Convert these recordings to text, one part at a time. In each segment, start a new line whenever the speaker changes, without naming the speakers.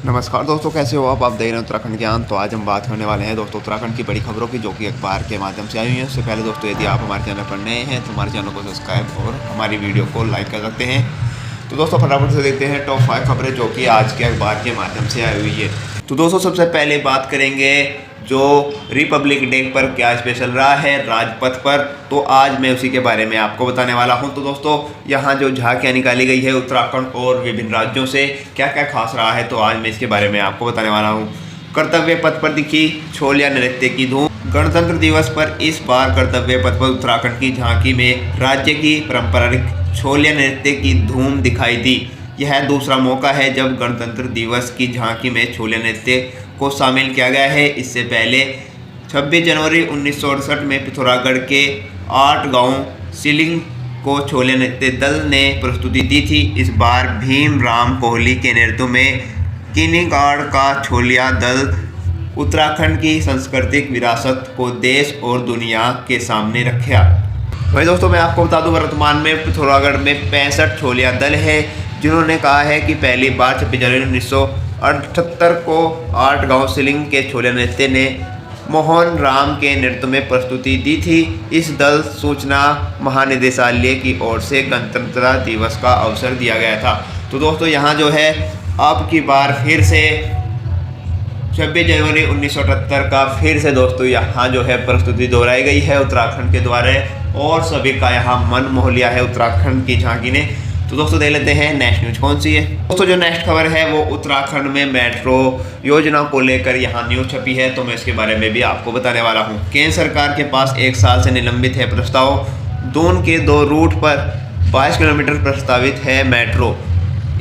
नमस्कार दोस्तों, कैसे हो आप देख रहे हैं उत्तराखंड ज्ञान। तो आज हम बात करने वाले हैं दोस्तों उत्तराखंड की बड़ी खबरों की, जो कि अखबार के माध्यम से आई हुई हैं। उससे पहले दोस्तों, यदि आप हमारे चैनल पर नए हैं तो हमारे चैनल को सब्सक्राइब और हमारी वीडियो को लाइक कर सकते हैं। तो दोस्तों फटाफट से देखते हैं टॉप 5 खबरें जो कि आज के अखबार के माध्यम से आई हुई है। तो दोस्तों सबसे पहले बात करेंगे जो रिपब्लिक डे पर क्या स्पेशल रहा है राजपथ पर, तो आज मैं उसी के बारे में आपको बताने वाला हूं। तो दोस्तों यहां जो झांकियां निकाली गई है उत्तराखंड और विभिन्न राज्यों से, क्या क्या खास रहा है, तो आज मैं इसके बारे में आपको बताने वाला हूं। कर्तव्य पथ पर दिखी छोलिया नृत्य की धूम। गणतंत्र दिवस पर इस बार कर्तव्य पथ पर उत्तराखंड की झांकी में राज्य की पारंपरिक छोलिया नृत्य की धूम दिखाई दी। यह दूसरा मौका है जब गणतंत्र दिवस की झांकी में छोलिया नृत्य को शामिल किया गया है। इससे पहले 26 जनवरी 1968 में पिथौरागढ़ के 8 गांव सिलिंग को छोलिया नृत्य दल ने प्रस्तुति दी थी। इस बार भीम राम कोहली के नेतृत्व में किन्हीगाड़ का छोलिया दल उत्तराखंड की सांस्कृतिक विरासत को देश और दुनिया के सामने रखा। वही दोस्तों मैं आपको बता दूं, वर्तमान में पिथौरागढ़ में 65 छोलिया दल है, जिन्होंने कहा है कि पहली बार 26 जनवरी 1978 को 8 गांव सिलिंग के छोलिया नृत्य ने मोहन राम के नेतृत्व में प्रस्तुति दी थी। इस दल सूचना महानिदेशालय की ओर से गणतंत्र दिवस का अवसर दिया गया था। तो दोस्तों यहाँ जो है अब की बार फिर से 26 जनवरी 1978 का फिर से दोस्तों यहाँ जो है प्रस्तुति दोहराई गई है उत्तराखंड के द्वारा, और सभी का यहाँ मन मोह लिया है उत्तराखंड की झांकी ने। तो दोस्तों देख लेते हैं नेक्स्ट न्यूज कौन सी है। दोस्तों जो नेक्स्ट खबर है वो उत्तराखंड में मेट्रो योजना को लेकर यहाँ न्यूज छपी है, तो मैं इसके बारे में भी आपको बताने वाला हूँ। केंद्र सरकार के पास 1 साल से निलंबित है प्रस्ताव। दून के 2 रूट पर 22 किलोमीटर प्रस्तावित है मेट्रो।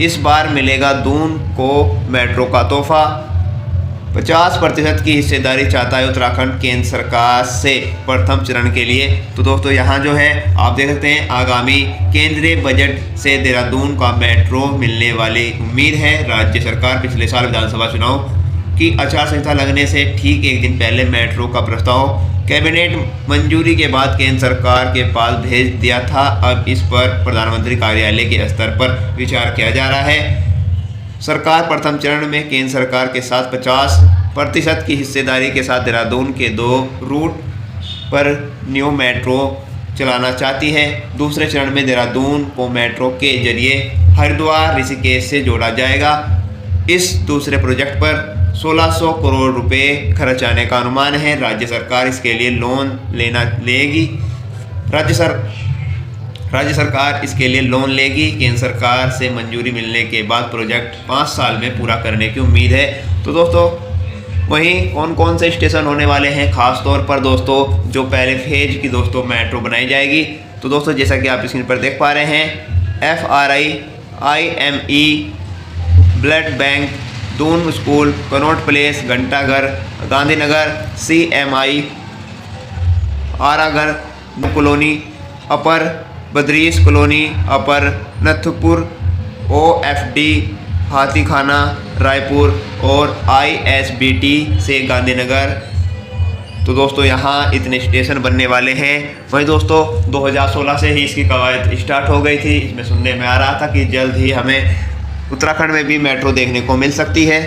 इस बार मिलेगा दून को मेट्रो का तोहफा। 50% की हिस्सेदारी चाहता है उत्तराखंड केंद्र सरकार से प्रथम चरण के लिए। तो दोस्तों यहाँ जो है आप देख सकते हैं आगामी केंद्रीय बजट से देहरादून का मेट्रो मिलने वाली उम्मीद है। राज्य सरकार पिछले साल विधानसभा चुनाव की आचार संहिता लगने से ठीक एक दिन पहले मेट्रो का प्रस्ताव कैबिनेट मंजूरी के बाद केंद्र सरकार के पास भेज दिया था। अब इस पर प्रधानमंत्री कार्यालय के स्तर पर विचार किया जा रहा है। सरकार प्रथम चरण में केंद्र सरकार के साथ 50% की हिस्सेदारी के साथ देहरादून के 2 रूट पर न्यू मेट्रो चलाना चाहती है। दूसरे चरण में देहरादून को मेट्रो के जरिए हरिद्वार ऋषिकेश से जोड़ा जाएगा। इस दूसरे प्रोजेक्ट पर 1600 करोड़ रुपए खर्च आने का अनुमान है। राज्य सरकार इसके लिए लोन लेगी। राज्य सरकार इसके लिए लोन लेगी। केंद्र सरकार से मंजूरी मिलने के बाद प्रोजेक्ट 5 साल में पूरा करने की उम्मीद है। तो दोस्तों वहीं कौन कौन से स्टेशन होने वाले हैं, खास तौर पर दोस्तों जो पहले फेज की दोस्तों मेट्रो बनाई जाएगी। तो दोस्तों जैसा कि आप स्क्रीन पर देख पा रहे हैं, FRI, IME, Blood Bank, Doon School, Connaught Place, Ghantaghar, Gandhinagar, CMI, Aragarh Colony, Upper Badrish Colony, Upper Nathupur, OFD, Hathikhana, Raipur और ISBT से गांधीनगर। तो दोस्तों यहाँ इतने स्टेशन बनने वाले हैं। वहीं दोस्तों 2016 से ही इसकी कवायद स्टार्ट हो गई थी। इसमें सुनने में आ रहा था कि जल्द ही हमें उत्तराखंड में भी मेट्रो देखने को मिल सकती है।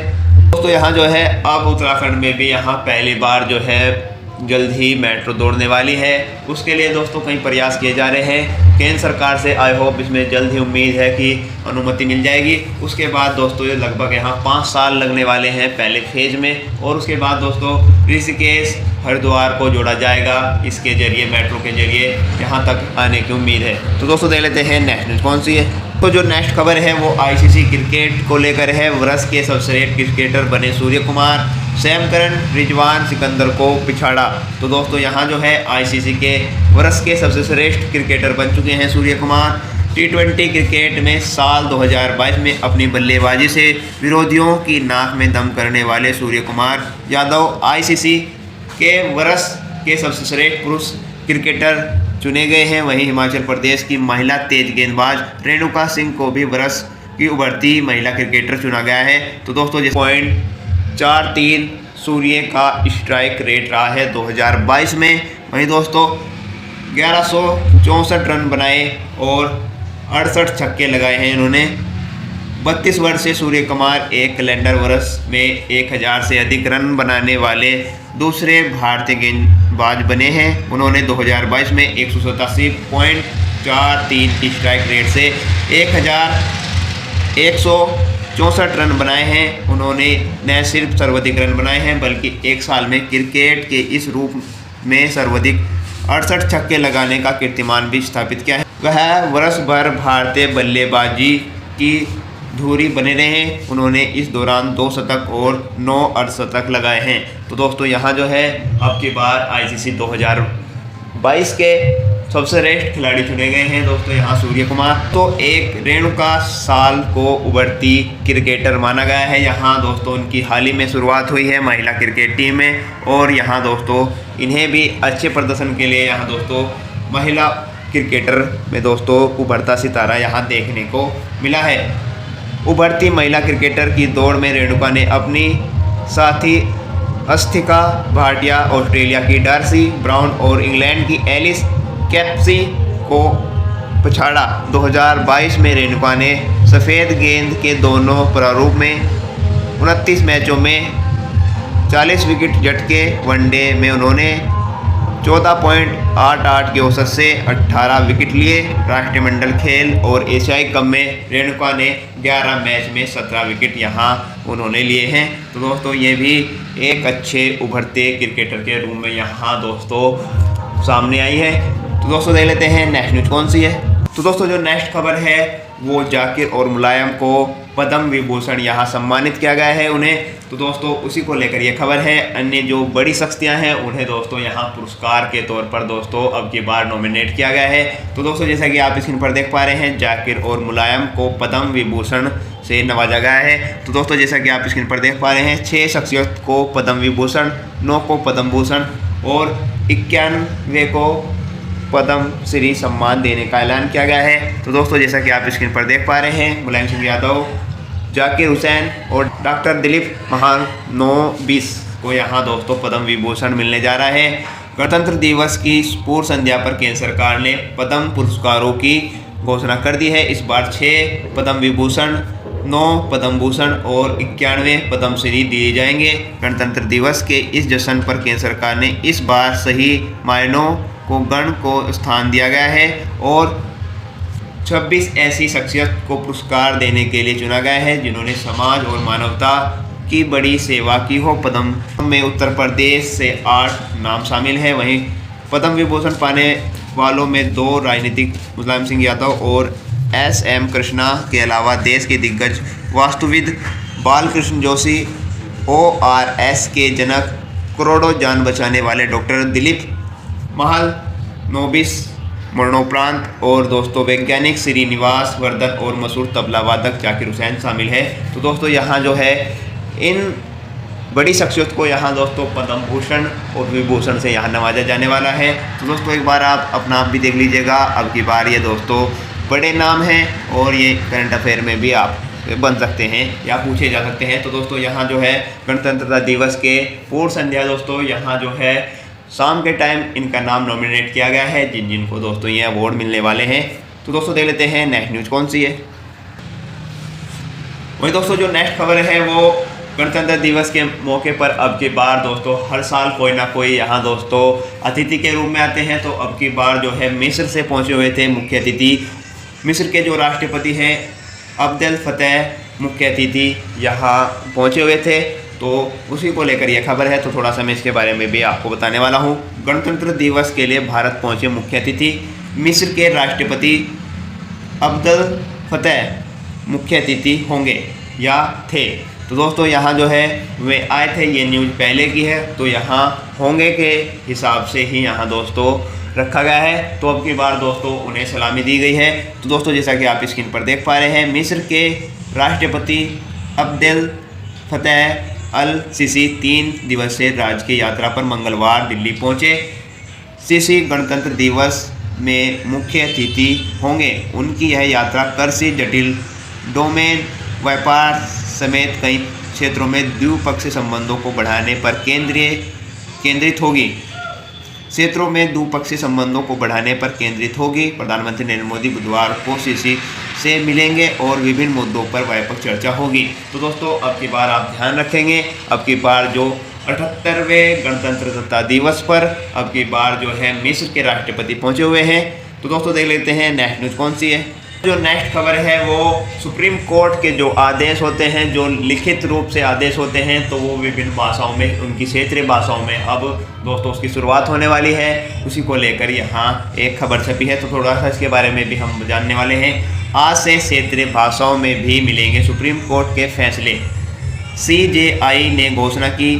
दोस्तों यहाँ जो है अब उत्तराखंड में भी यहाँ पहली बार जो है जल्द ही मेट्रो दौड़ने वाली है। उसके लिए दोस्तों कई प्रयास किए जा रहे हैं केंद्र सरकार से। आई होप इसमें जल्द ही उम्मीद है कि अनुमति मिल जाएगी। उसके बाद दोस्तों ये लगभग यहाँ 5 साल लगने वाले हैं पहले फेज में, और उसके बाद दोस्तों ऋषिकेश हरिद्वार को जोड़ा जाएगा इसके जरिए, मेट्रो के जरिए यहाँ तक आने की उम्मीद है। तो दोस्तों देख लेते हैं नेक्स्ट न्यूज कौन सी है। तो जो नेक्स्ट खबर है वो ICC क्रिकेट को लेकर है। वर्ष के सर्वश्रेष्ठ क्रिकेटर बने सूर्य कुमार, सैम करन, रिजवान सिकंदर को पिछाड़ा। तो दोस्तों यहाँ जो है ICC के वर्ष के सबसे श्रेष्ठ क्रिकेटर बन चुके हैं सूर्य कुमार। T20 क्रिकेट में साल 2022 में अपनी बल्लेबाजी से विरोधियों की नाक में दम करने वाले सूर्य कुमार यादव ICC के वर्ष के सबसे श्रेष्ठ पुरुष क्रिकेटर चुने गए हैं। वहीं हिमाचल प्रदेश की महिला तेज गेंदबाज रेणुका सिंह को भी वर्ष की उभरती महिला क्रिकेटर चुना गया है। तो दोस्तों 0.43 सूर्य का स्ट्राइक रेट रहा है 2022 में। वहीं दोस्तों 1164 रन बनाए और 68 छक्के लगाए हैं इन्होंने। 32 वर्षीय सूर्य कुमार एक कैलेंडर वर्ष में 1000 से अधिक रन बनाने वाले दूसरे भारतीय गेंदबाज बने हैं। उन्होंने 2022 में 187.43 स्ट्राइक रेट से 1164 रन बनाए हैं। उन्होंने न सिर्फ सर्वाधिक रन बनाए हैं बल्कि एक साल में क्रिकेट के इस रूप में सर्वाधिक 68 छक्के लगाने का कीर्तिमान भी स्थापित किया है। वह वर्ष भर भारतीय बल्लेबाजी की धुरी बने रहे। उन्होंने इस दौरान 2 शतक और 9 अर्धशतक लगाए हैं। तो दोस्तों यहाँ जो है अब की बार आईसीसी 2022 के सबसे श्रेष्ठ खिलाड़ी चुने गए हैं दोस्तों यहाँ सूर्य कुमार। तो एक रेणुका साल को उभरती क्रिकेटर माना गया है। यहाँ दोस्तों उनकी हाल ही में शुरुआत हुई है महिला क्रिकेट टीम में, और यहाँ दोस्तों इन्हें भी अच्छे प्रदर्शन के लिए यहाँ दोस्तों महिला क्रिकेटर में दोस्तों उभरता सितारा यहाँ देखने को मिला है। उभरती महिला क्रिकेटर की दौड़ में रेणुका ने अपनी साथी अस्थिका भाटिया, ऑस्ट्रेलिया की डार्सी ब्राउन और इंग्लैंड की एलिस कैप्सी को पछाड़ा। 2022 में रेणुका ने सफ़ेद गेंद के दोनों प्रारूप में 29 मैचों में 40 विकेट झटके। वनडे में उन्होंने 14.88 के औसत से 18 विकेट लिए। राष्ट्रमंडल खेल और एशियाई कप में रेणुका ने 11 मैच में 17 विकेट यहाँ उन्होंने लिए हैं। तो दोस्तों ये भी एक अच्छे उभरते क्रिकेटर के रूप में यहाँ दोस्तों सामने आई है। तो दोस्तों देख लेते हैं नेक्स्ट न्यूज कौन सी है। तो दोस्तों जो नेक्स्ट खबर है वो जाकिर और मुलायम को पद्म विभूषण यहाँ सम्मानित किया गया है उन्हें। तो दोस्तों उसी को लेकर ये खबर है। अन्य जो बड़ी शख्सियाँ हैं उन्हें दोस्तों यहाँ पुरस्कार के तौर पर दोस्तों अब की बार नॉमिनेट किया गया है। तो दोस्तों जैसा कि आप स्क्रीन पर देख पा रहे हैं जाकिर और मुलायम को पद्म विभूषण से नवाजा गया है। तो दोस्तों जैसा कि आप स्क्रीन पर देख पा रहे हैं 6 शख्सियत को पद्म विभूषण, 9 को पद्म भूषण और 91 को पद्म श्री सम्मान देने का ऐलान किया गया है। तो दोस्तों जैसा कि आप स्क्रीन पर देख पा रहे हैं मुलायम सिंह यादव, जाकिर हुसैन और डॉक्टर दिलीप महानोबिस को यहाँ दोस्तों पद्म विभूषण मिलने जा रहा है। गणतंत्र दिवस की पूर्व संध्या पर केंद्र सरकार ने पद्म पुरस्कारों की घोषणा कर दी है। इस बार 6 पद्म विभूषण, 9 पद्म भूषण और 91 पद्म श्री दिए जाएंगे। गणतंत्र दिवस के इस जश्न पर केंद्र सरकार ने इस बार सही मायनों को गण को स्थान दिया गया है और 26 ऐसी शख्सियत को पुरस्कार देने के लिए चुना गया है जिन्होंने समाज और मानवता की बड़ी सेवा की हो। पद्म में उत्तर प्रदेश से 8 नाम शामिल हैं। वहीं पद्म विभूषण पाने वालों में 2 राजनीतिक मुलायम सिंह यादव और SM कृष्णा के अलावा देश के दिग्गज वास्तुविद बालकृष्ण जोशी, ORS के जनक, करोड़ों जान बचाने वाले डॉक्टर दिलीप महालनोबिस मरणोपरांत और दोस्तों वैज्ञानिक श्रीनिवास वर्धन और मशहूर तबला वादक जाकिर हुसैन शामिल है। तो दोस्तों यहाँ जो है इन बड़ी शख्सियत को यहाँ दोस्तों पद्म भूषण और विभूषण से यहाँ नवाजा जाने वाला है। तो दोस्तों एक बार आप अपना आप भी देख लीजिएगा। अब की बार ये दोस्तों बड़े नाम हैं और ये करंट अफेयर में भी आप बन सकते हैं या पूछे जा सकते हैं। तो दोस्तों यहाँ जो है गणतंत्रता दिवस के पूर्व संध्या दोस्तों यहाँ जो है शाम के टाइम इनका नाम नॉमिनेट किया गया है जिन जिनको दोस्तों ये अवार्ड मिलने वाले हैं। तो दोस्तों देख लेते हैं नेक्स्ट न्यूज़ कौन सी है। वही दोस्तों जो नेक्स्ट खबर है वो गणतंत्र दिवस के मौके पर अब की बार दोस्तों हर साल कोई ना कोई यहाँ दोस्तों अतिथि के रूप में आते हैं। तो अब की बार जो है मिस्र से पहुँचे हुए थे मुख्य अतिथि। मिस्र के जो राष्ट्रपति हैं अब्देल फतेह मुख्य अतिथि यहाँ पहुँचे हुए थे। तो उसी को लेकर यह खबर है। तो थोड़ा सा मैं इसके बारे में भी आपको बताने वाला हूँ। गणतंत्र दिवस के लिए भारत पहुँचे मुख्य अतिथि मिस्र के राष्ट्रपति अब्देल फतेह मुख्य अतिथि होंगे या थे। तो दोस्तों यहाँ जो है वे आए थे, ये न्यूज़ पहले की है। तो यहाँ होंगे के हिसाब से ही यहाँ दोस्तों रखा गया है। तो अब की बार दोस्तों उन्हें सलामी दी गई है। तो दोस्तों जैसा कि आप स्क्रीन पर देख पा रहे हैं मिस्र के राष्ट्रपति अब्देल फतेह अल सीसी 3 दिवसीय राजकीय यात्रा पर मंगलवार दिल्ली पहुंचे। सीसी गणतंत्र दिवस में मुख्य अतिथि होंगे। उनकी यह यात्रा कृषि, जटिल डोमेन, व्यापार समेत कई क्षेत्रों में द्विपक्षीय संबंधों को बढ़ाने पर केंद्रित होगी। प्रधानमंत्री नरेंद्र मोदी बुधवार को सीसी से मिलेंगे और विभिन्न मुद्दों पर व्यापक चर्चा होगी। तो दोस्तों अब की बार आप ध्यान रखेंगे, अब की बार जो 78वें गणतंत्रता दिवस पर अब की बार जो है मिस्र के राष्ट्रपति पहुंचे हुए हैं। तो दोस्तों देख लेते हैं नेक्स्ट न्यूज़ कौन सी है। जो नेक्स्ट खबर है वो सुप्रीम कोर्ट के जो आदेश होते हैं, जो लिखित रूप से आदेश होते हैं, तो वो विभिन्न भाषाओं में, उनकी क्षेत्रीय भाषाओं में अब दोस्तों उसकी शुरुआत होने वाली है। उसी को लेकर यहाँ एक खबर छपी है, तो थोड़ा सा इसके बारे में भी हम जानने वाले हैं। आज से क्षेत्रीय भाषाओं में भी मिलेंगे सुप्रीम कोर्ट के फैसले। CJI ने घोषणा की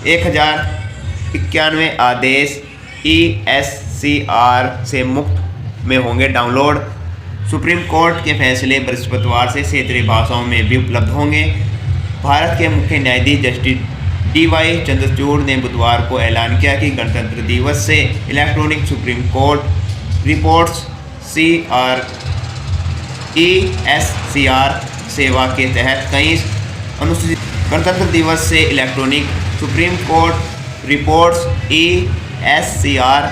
1091 आदेश ESCR से मुक्त में होंगे डाउनलोड। सुप्रीम कोर्ट के फैसले बृहस्पतिवार से क्षेत्रीय भाषाओं में भी उपलब्ध होंगे। भारत के मुख्य न्यायाधीश जस्टिस DY चंद्रचूड़ ने बुधवार को ऐलान किया कि गणतंत्र दिवस से electronic supreme court reports ESCR सेवा के तहत कई अनुसूचित गणतंत्र दिवस से electronic supreme court reports ESCR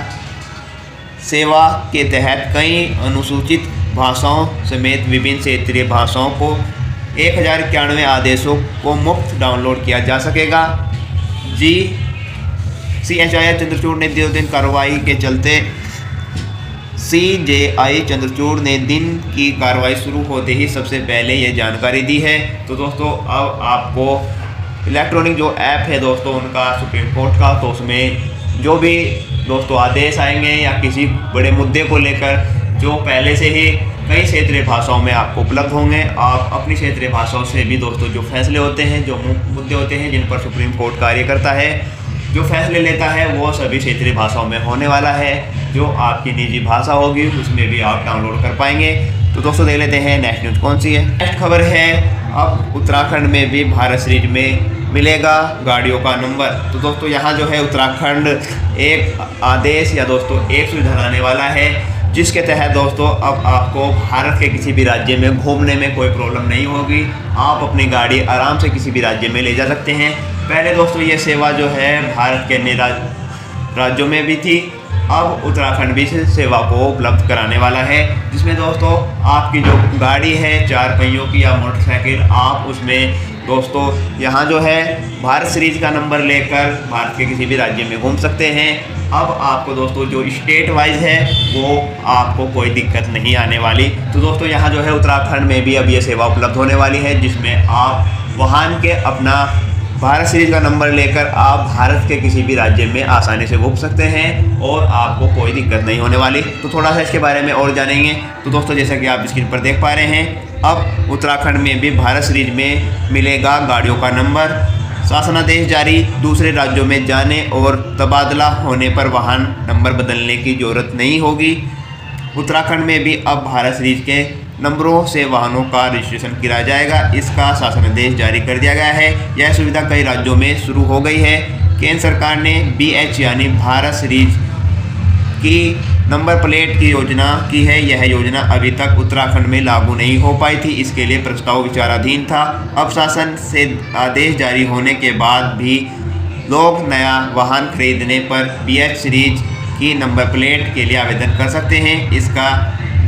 सेवा के तहत कई अनुसूचित भाषाओं समेत विभिन्न क्षेत्रीय भाषाओं को 1091 आदेशों को मुफ्त डाउनलोड किया जा सकेगा। CHI चंद्रचूड़ ने 2 दिन कार्रवाई के चलते CJI चंद्रचूड़ ने दिन की कार्रवाई शुरू होते ही सबसे पहले ये जानकारी दी है। तो दोस्तों अब आपको इलेक्ट्रॉनिक जो ऐप है दोस्तों उनका सुप्रीम कोर्ट का, तो उसमें जो भी दोस्तों आदेश आएंगे या किसी बड़े मुद्दे को लेकर जो पहले से ही कई क्षेत्रीय भाषाओं में आपको उपलब्ध होंगे। आप अपनी क्षेत्रीय भाषाओं से भी दोस्तों जो फैसले होते हैं, जो मुद्दे होते हैं जिन पर सुप्रीम कोर्ट कार्य करता है, जो फैसले लेता है, वो सभी क्षेत्रीय भाषाओं में होने वाला है। जो आपकी निजी भाषा होगी उसमें भी आप डाउनलोड कर पाएंगे। तो दोस्तों देख लेते हैं नेक्स्ट न्यूज़ कौन सी है। नेक्स्ट खबर है अब उत्तराखंड में भी भारत सीरीज में मिलेगा गाड़ियों का नंबर। तो दोस्तों यहाँ जो है उत्तराखंड एक आदेश या दोस्तों एक सुविधा लाने वाला है, जिसके तहत दोस्तों अब आपको भारत के किसी भी राज्य में घूमने में कोई प्रॉब्लम नहीं होगी। आप अपनी गाड़ी आराम से किसी भी राज्य में ले जा सकते हैं। पहले दोस्तों ये सेवा जो है भारत के अन्य राज्यों में भी थी, अब उत्तराखंड भी इस सेवा को उपलब्ध कराने वाला है, जिसमें दोस्तों आपकी जो गाड़ी है 4 पहियों की या मोटरसाइकिल, आप उसमें दोस्तों यहाँ जो है भारत सीरीज का नंबर लेकर भारत के किसी भी राज्य में घूम सकते हैं। अब आपको दोस्तों जो स्टेट वाइज है वो आपको कोई दिक्कत नहीं आने वाली। तो दोस्तों यहाँ जो है उत्तराखंड में भी अब ये सेवा उपलब्ध होने वाली है, जिसमें आप वाहन के अपना भारत सीरीज का नंबर लेकर आप भारत के किसी भी राज्य में आसानी से घूम सकते हैं और आपको कोई दिक्कत नहीं होने वाली। तो थोड़ा सा इसके बारे में और जानेंगे। तो दोस्तों जैसा कि आप स्क्रीन पर देख पा रहे हैं, अब उत्तराखंड में भी भारत सीरीज में मिलेगा गाड़ियों का नंबर। शासनादेश जारी, दूसरे राज्यों में जाने और तबादला होने पर वाहन नंबर बदलने की जरूरत नहीं होगी। उत्तराखंड में भी अब भारत सीरीज के नंबरों से वाहनों का रजिस्ट्रेशन किया जाएगा। इसका शासनादेश जारी कर दिया गया है। यह सुविधा कई राज्यों में शुरू हो गई है। केंद्र सरकार ने BH यानी भारत सीरीज की नंबर प्लेट की योजना की है। यह योजना अभी तक उत्तराखंड में लागू नहीं हो पाई थी, इसके लिए प्रस्ताव विचाराधीन था। अब शासन से आदेश जारी होने के बाद भी लोग नया वाहन खरीदने पर BH सीरीज की नंबर प्लेट के लिए आवेदन कर सकते हैं। इसका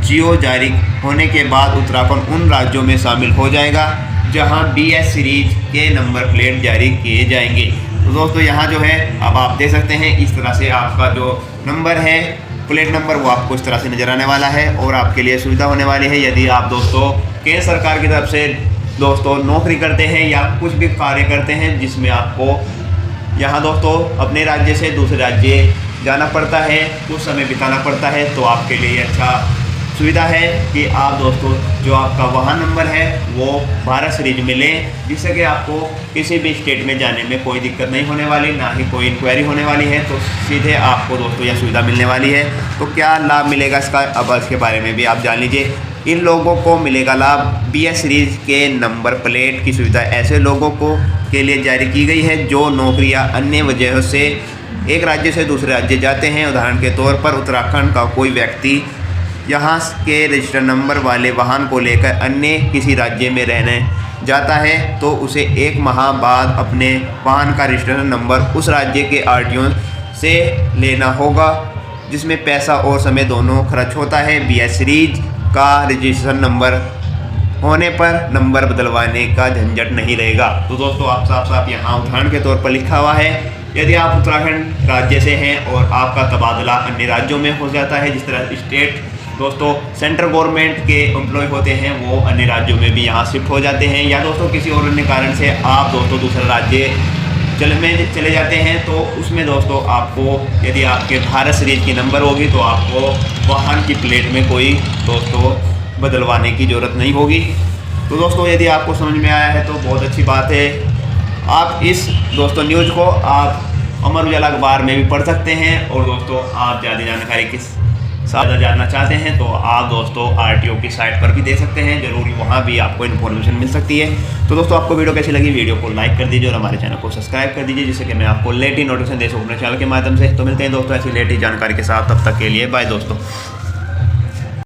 जियो जारी होने के बाद उत्तराखंड उन राज्यों में शामिल हो जाएगा जहां BH सीरीज के नंबर प्लेट जारी किए जाएंगे। तो दोस्तों यहाँ जो है अब आप देख सकते हैं इस तरह से आपका जो नंबर है, प्लेट नंबर, वो आपको इस तरह से नज़र आने वाला है और आपके लिए सुविधा होने वाली है। यदि आप दोस्तों केंद्र सरकार की तरफ से दोस्तों नौकरी करते हैं या कुछ भी कार्य करते हैं जिसमें आपको यहाँ दोस्तों अपने राज्य से दूसरे राज्य जाना पड़ता है, कुछ समय बिताना पड़ता है, तो आपके लिए अच्छा सुविधा है कि आप दोस्तों जो आपका वाहन नंबर है वो भारत सीरीज में लें, जिससे कि आपको किसी भी स्टेट में जाने में कोई दिक्कत नहीं होने वाली, ना ही कोई इंक्वायरी होने वाली है। तो सीधे आपको दोस्तों यह सुविधा मिलने वाली है। तो क्या लाभ मिलेगा इसका, अब इसके बारे में भी आप जान लीजिए। इन लोगों को मिलेगा लाभ। BH सीरीज के नंबर प्लेट की सुविधा ऐसे लोगों को के लिए जारी की गई है जो नौकरी या अन्य वजहों से एक राज्य से दूसरे राज्य जाते हैं। उदाहरण के तौर पर उत्तराखंड का कोई व्यक्ति यहाँ के रजिस्टर नंबर वाले वाहन को लेकर अन्य किसी राज्य में रहने जाता है तो उसे 1 माह बाद अपने वाहन का रजिस्ट्रेशन नंबर उस राज्य के RTO से लेना होगा, जिसमें पैसा और समय दोनों खर्च होता है। BH सीरीज का रजिस्ट्रेशन नंबर होने पर नंबर बदलवाने का झंझट नहीं रहेगा। तो दोस्तों आप साफ साफ यहाँ उदाहरण के तौर पर लिखा हुआ है, यदि आप उत्तराखंड राज्य से हैं और आपका तबादला अन्य राज्यों में हो जाता है, जिस तरह स्टेट दोस्तों सेंट्रल गवर्नमेंट के एम्प्लॉय होते हैं वो अन्य राज्यों में भी यहाँ शिफ्ट हो जाते हैं, या दोस्तों किसी और अन्य कारण से आप दोस्तों दूसरा राज्य चले जाते हैं, तो उसमें दोस्तों आपको यदि आपके भारत सीरीज की नंबर होगी तो आपको वाहन की प्लेट में कोई दोस्तों बदलवाने की ज़रूरत नहीं होगी। तो दोस्तों यदि आपको समझ में आया है तो बहुत अच्छी बात है। आप इस दोस्तों न्यूज़ को आप अमर उजाला अखबार में भी पढ़ सकते हैं, और दोस्तों आप ज़्यादा जानकारी किस ज़्यादा जानना चाहते हैं तो आप दोस्तों RTO की साइट पर भी दे सकते हैं, ज़रूरी वहाँ भी आपको इन्फॉर्मेशन मिल सकती है। तो दोस्तों आपको वीडियो कैसी लगी, वीडियो को लाइक कर दीजिए और हमारे चैनल को सब्सक्राइब कर दीजिए, जिससे कि मैं आपको लेटेस्ट नोटिफिकेशन दे सकूँ अपने चैनल के माध्यम से। तो मिलते हैं दोस्तों ऐसी लेटेस्ट जानकारी के साथ, तब तक के लिए बाय दोस्तों।